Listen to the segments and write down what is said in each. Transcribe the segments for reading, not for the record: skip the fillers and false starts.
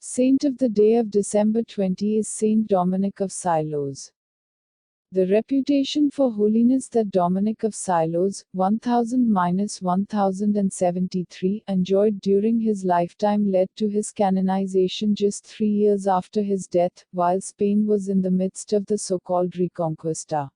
Saint of the day of December 20 is Saint Dominic of Silos. The reputation for holiness that Dominic of Silos, 1000–1073, enjoyed during his lifetime led to his canonization just 3 years after his death, while Spain was in the midst of the so-called Reconquista.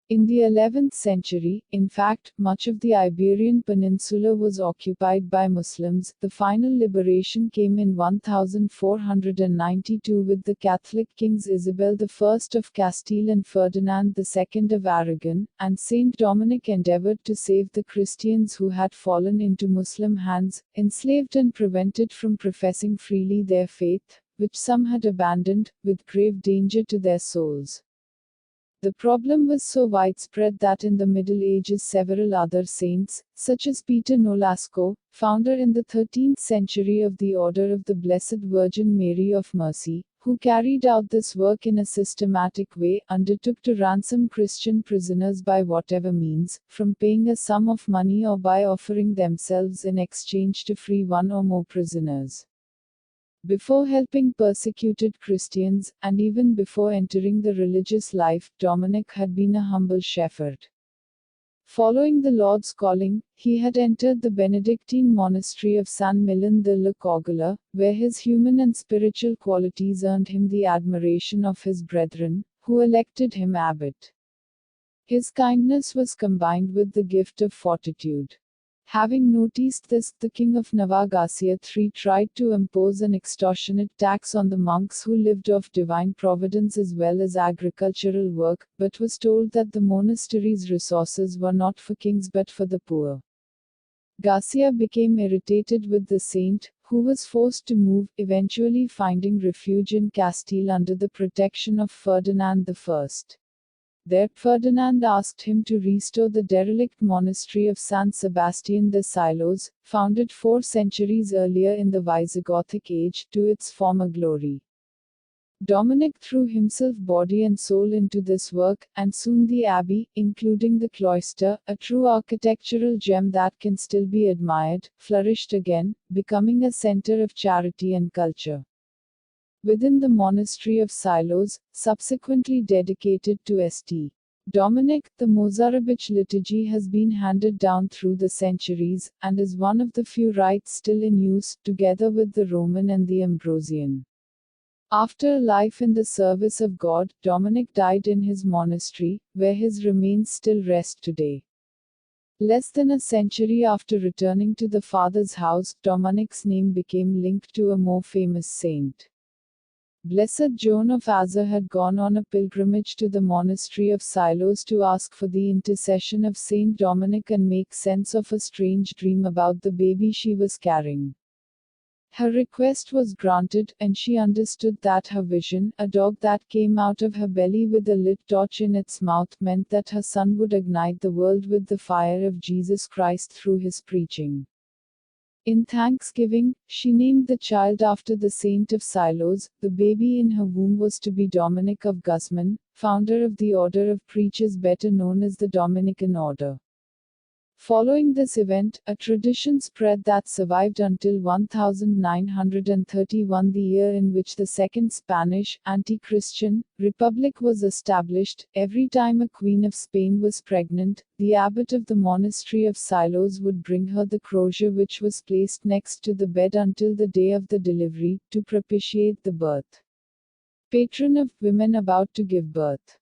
In the 11th century, in fact, much of the Iberian Peninsula was occupied by Muslims. The final liberation came in 1492 with the Catholic kings Isabel I of Castile and Ferdinand II of Aragon, and Saint Dominic endeavored to save the Christians who had fallen into Muslim hands, enslaved and prevented from professing freely their faith, which some had abandoned, with grave danger to their souls. The problem was so widespread that in the Middle Ages several other saints, such as Peter Nolasco, founder in the 13th century of the Order of the Blessed Virgin Mary of Mercy, who carried out this work in a systematic way, undertook to ransom Christian prisoners by whatever means, from paying a sum of money or by offering themselves in exchange to free one or more prisoners. Before helping persecuted Christians, and even before entering the religious life, Dominic had been a humble shepherd. Following the Lord's calling, he had entered the Benedictine monastery of San Millán de la Cogula, where his human and spiritual qualities earned him the admiration of his brethren, who elected him abbot. His kindness was combined with the gift of fortitude. Having noticed this, the king of Navagacía III tried to impose an extortionate tax on the monks who lived off divine providence as well as agricultural work, but was told that the monastery's resources were not for kings but for the poor. Garcia became irritated with the saint, who was forced to move, eventually finding refuge in Castile under the protection of Ferdinand I. There, Ferdinand asked him to restore the derelict monastery of San Sebastián de Silos, founded 4 centuries earlier in the Visigothic age, to its former glory. Dominic threw himself body and soul into this work, and soon the abbey, including the cloister, a true architectural gem that can still be admired, flourished again, becoming a center of charity and culture. Within the monastery of Silos, subsequently dedicated to St. Dominic, the Mozarabich liturgy has been handed down through the centuries, and is one of the few rites still in use, together with the Roman and the Ambrosian. After a life in the service of God, Dominic died in his monastery, where his remains still rest today. Less than a century after returning to the Father's house, Dominic's name became linked to a more famous saint. Blessed Joan of Azur had gone on a pilgrimage to the monastery of Silos to ask for the intercession of Saint Dominic and make sense of a strange dream about the baby she was carrying. Her request was granted, and she understood that her vision, a dog that came out of her belly with a lit torch in its mouth, meant that her son would ignite the world with the fire of Jesus Christ through his preaching. In thanksgiving, she named the child after the saint of Silos. The baby in her womb was to be Dominic of Guzman, founder of the order of preachers better known as the Dominican order. Following this event, a tradition spread that survived until 1931, the year in which the Second Spanish, anti-Christian, Republic was established. Every time a queen of Spain was pregnant, the abbot of the monastery of Silos would bring her the crozier which was placed next to the bed until the day of the delivery, to propitiate the birth. Patron of women about to give birth.